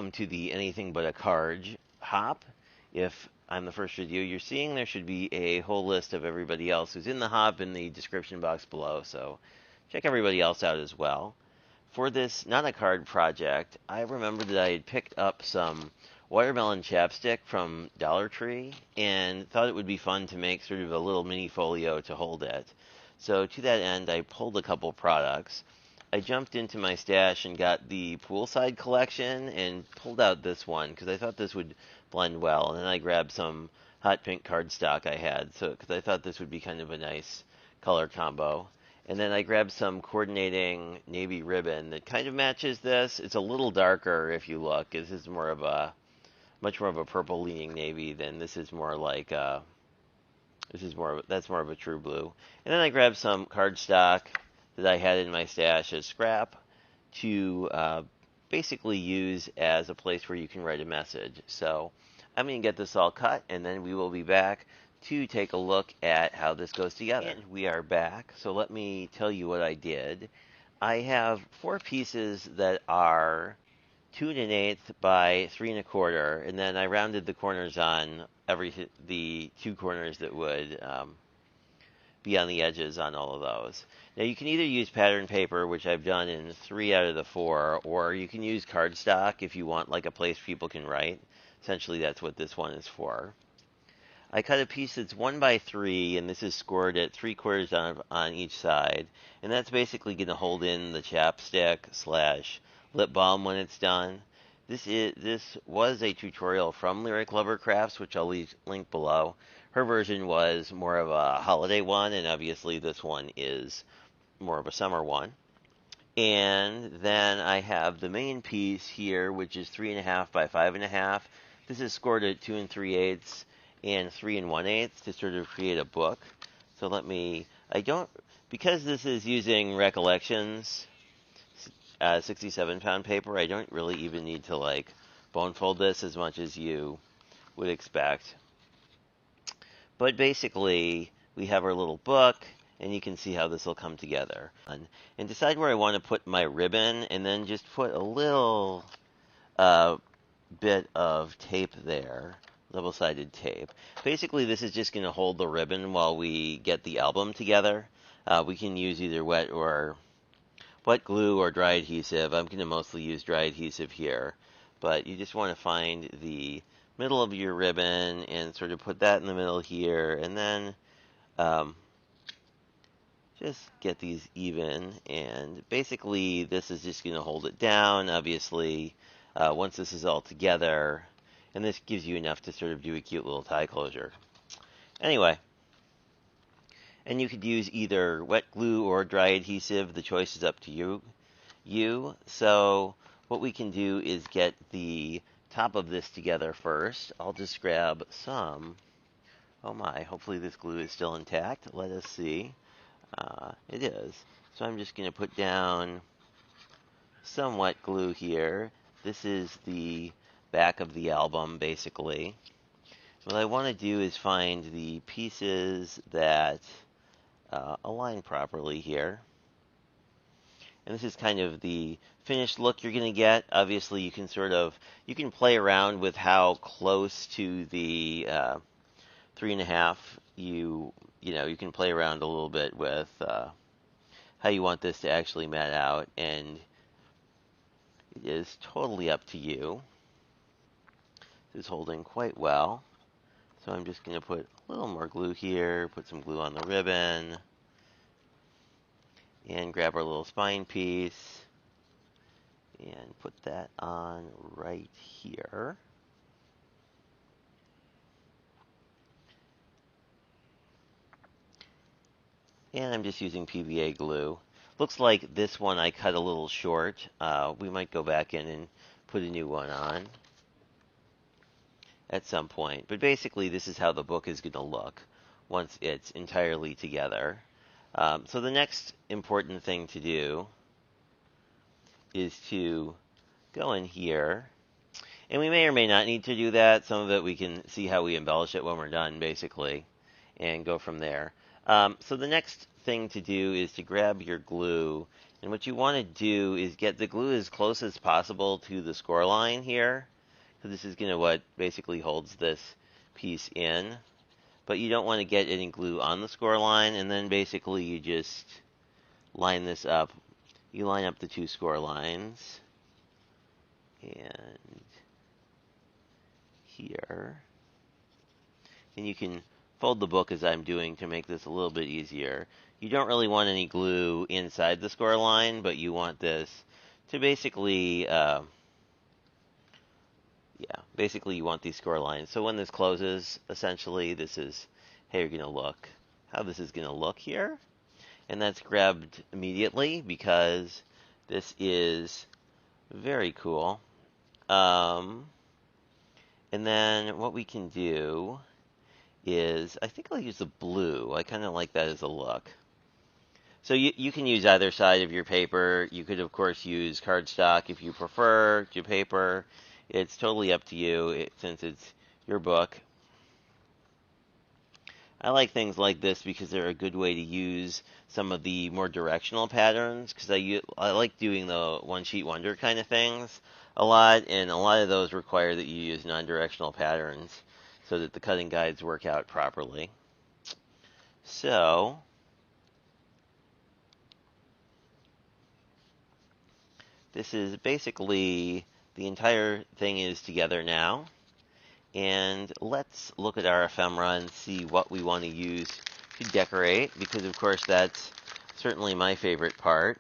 welcome to the Anything But a Card hop. If I'm the first review you're seeing, there should be a whole list of everybody else who's in the hop in the description box below, so check everybody else out as well. For this not a card project, I remembered that I had picked up some watermelon chapstick from Dollar Tree and thought it would be fun to make sort of a little mini folio to hold it. So to that end, I pulled a couple products. I jumped into my stash and got the poolside collection and pulled out this one because I thought this would blend well. And then I grabbed some hot pink cardstock I had, so because I thought this would be kind of a nice color combo. And then I grabbed some coordinating navy ribbon that kind of matches this. It's a little darker if you look. This is more of a much more of a purple leaning navy than this is more like that's more of a true blue. And then I grabbed some cardstock that I had in my stash as scrap to basically use as a place where you can write a message. So I'm going to get this all cut, and then we will be back to take a look at how this goes together. And we are back, so let me tell you what I did. I have 4 pieces that are 2 1/8 by 3 1/4, and then I rounded the corners on the 2 corners that would be on the edges on all of those. Now you can either use pattern paper, which I've done in 3 out of the 4, or you can use cardstock if you want like a place people can write. Essentially that's what this one is for. I cut a piece that's 1 by 3, and this is scored at 3/4 on each side, and that's basically going to hold in the chapstick / lip balm when it's done. This was a tutorial from Lyric Lover Crafts, which I'll link below. Her version was more of a holiday one, and obviously this one is more of a summer one. And then I have the main piece here, which is 3 1/2 by 5 1/2. This is scored at 2 3/8 and 3 1/8 to sort of create a book. So because this is using Recollections 67-pound paper, I don't really even need to like bone fold this as much as you would expect. But basically, we have our little book, and you can see how this will come together. And decide where I want to put my ribbon, and then just put a little bit of tape there, double-sided tape. Basically, this is just going to hold the ribbon while we get the album together. We can use either wet glue or dry adhesive. I'm going to mostly use dry adhesive here, but you just want to find the middle of your ribbon and sort of put that in the middle here, and then just get these even. And basically this is just going to hold it down, obviously, once this is all together, and this gives you enough to sort of do a cute little tie closure. Anyway, and you could use either wet glue or dry adhesive. The choice is up to you. So what we can do is get the top of this together first. I'll just grab some. Oh my, hopefully this glue is still intact. Let us see. It is. So I'm just going to put down some wet glue here. This is the back of the album, basically. What I want to do is find the pieces that align properly here. And this is kind of the finished look you're going to get. Obviously, you can play around with how close to the 3 1/2 you can play around a little bit with how you want this to actually mat out, and it is totally up to you. This is holding quite well. So I'm just going to put a little more glue here, put some glue on the ribbon, and grab our little spine piece and put that on right here. And I'm just using PVA glue. Looks like this one I cut a little short. We might go back in and put a new one on at some point. But basically, this is how the book is going to look once it's entirely together. So the next important thing to do is to go in here. And we may or may not need to do that. Some of it we can see how we embellish it when we're done, basically, and go from there. So the next thing to do is to grab your glue And what you want to do is get the glue as close as possible to the score line here, because this is what basically holds this piece in. But you don't want to get any glue on the score line, and then basically you just line this up. You line up the two score lines, and here. And you can fold the book as I'm doing to make this a little bit easier. You don't really want any glue inside the score line, but you want this to basically, basically you want these score lines. So when this closes, essentially, this is how you're going to look, how this is going to look here. And that's grabbed immediately because this is very cool. And then what we can do is, I think I'll use the blue. I kind of like that as a look. So you can use either side of your paper. You could, of course, use cardstock if you prefer to paper. It's totally up to you since it's your book. I like things like this because they're a good way to use some of the more directional patterns, because I like doing the one-sheet wonder kind of things a lot, and a lot of those require that you use non-directional patterns so that the cutting guides work out properly. So this is basically, the entire thing is together now. And let's look at our ephemera and see what we want to use to decorate, because of course that's certainly my favorite part.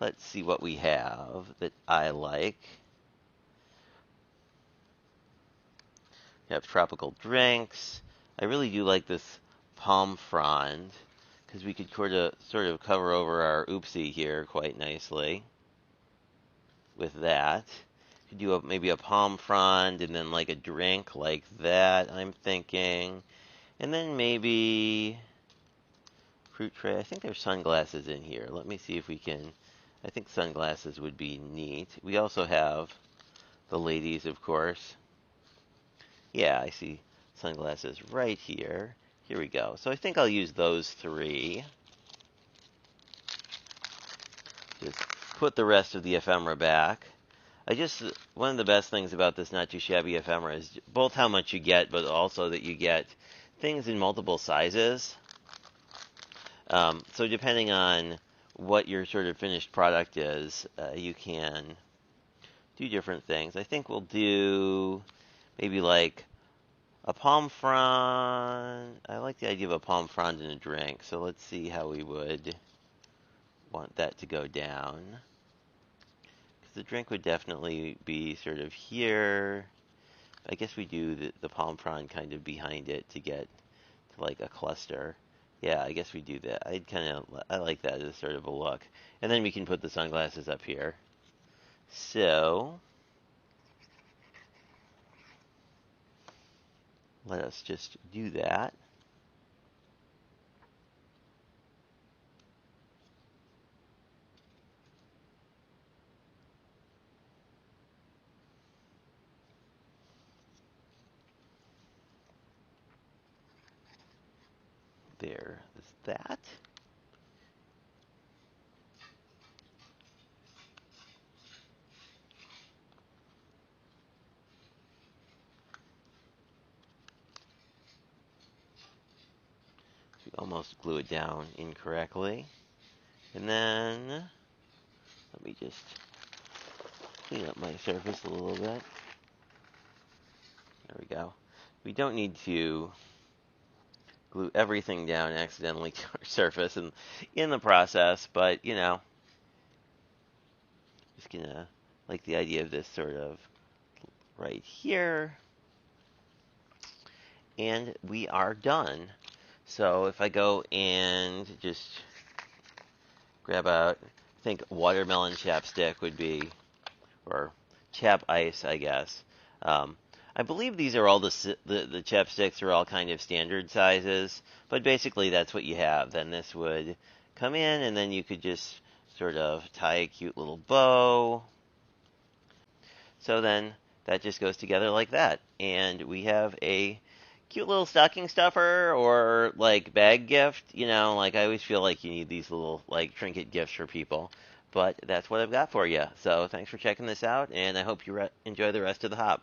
Let's see what we have that I like. We have tropical drinks. I really do like this palm frond, because we could sort of cover over our oopsie here quite nicely with that. Could do maybe a palm frond and then like a drink like that, I'm thinking. And then maybe fruit tray. I think there's sunglasses in here. Let me see if we can. I think sunglasses would be neat. We also have the ladies, of course. Yeah, I see sunglasses right here. Here we go. So I think I'll use those three. Just put the rest of the ephemera back. One of the best things about this not too shabby ephemera is both how much you get, but also that you get things in multiple sizes. So depending on what your sort of finished product is, you can do different things. I think we'll do maybe like a palm frond. I like the idea of a palm frond in a drink, so let's see how we would want that to go down. The drink would definitely be sort of here. I guess we do the palm frond kind of behind it to get to like a cluster. Yeah, I guess we do that. I like that as sort of a look. And then we can put the sunglasses up here. So let us just do that. There is that. We almost glue it down incorrectly. And then let me just clean up my surface a little bit. There we go. We don't need to glue everything down accidentally to our surface and in the process, but just gonna like the idea of this sort of right here, and we are done. So if I go and just grab out, I think watermelon chapstick would be, or chap ice, I guess. I believe these are all the chapsticks are all kind of standard sizes, but basically that's what you have. Then this would come in, and then you could just sort of tie a cute little bow. So then that just goes together like that, and we have a cute little stocking stuffer or like bag gift. Like I always feel like you need these little like trinket gifts for people. But that's what I've got for you. So thanks for checking this out, and I hope you enjoy the rest of the hop.